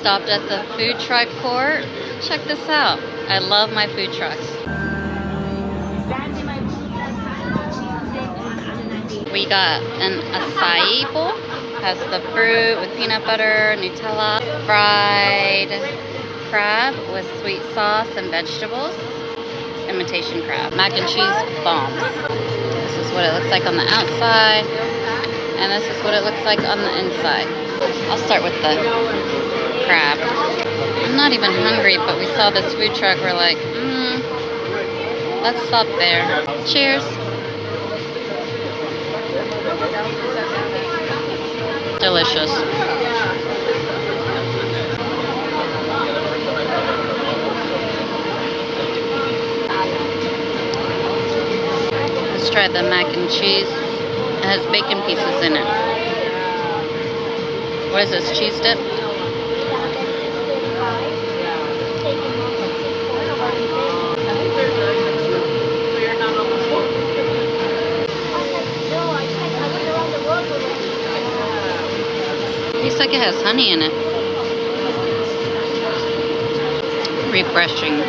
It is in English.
stopped at the food truck court. Check this out. I love my food trucks. We got an acai bowl. Has the fruit with peanut butter, Nutella, fried crab with sweet sauce and vegetables, imitation crab, mac and cheese bombs. This is what it looks like on the outside, and this is what it looks like on the inside. I'll start with the crab. I'm not even hungry, but we saw this food truck. We're like, let's stop there. Cheers. Delicious. Let's try the mac and cheese. It has bacon pieces in it. What is this, cheese dip? Looks like it has honey in it. Refreshing.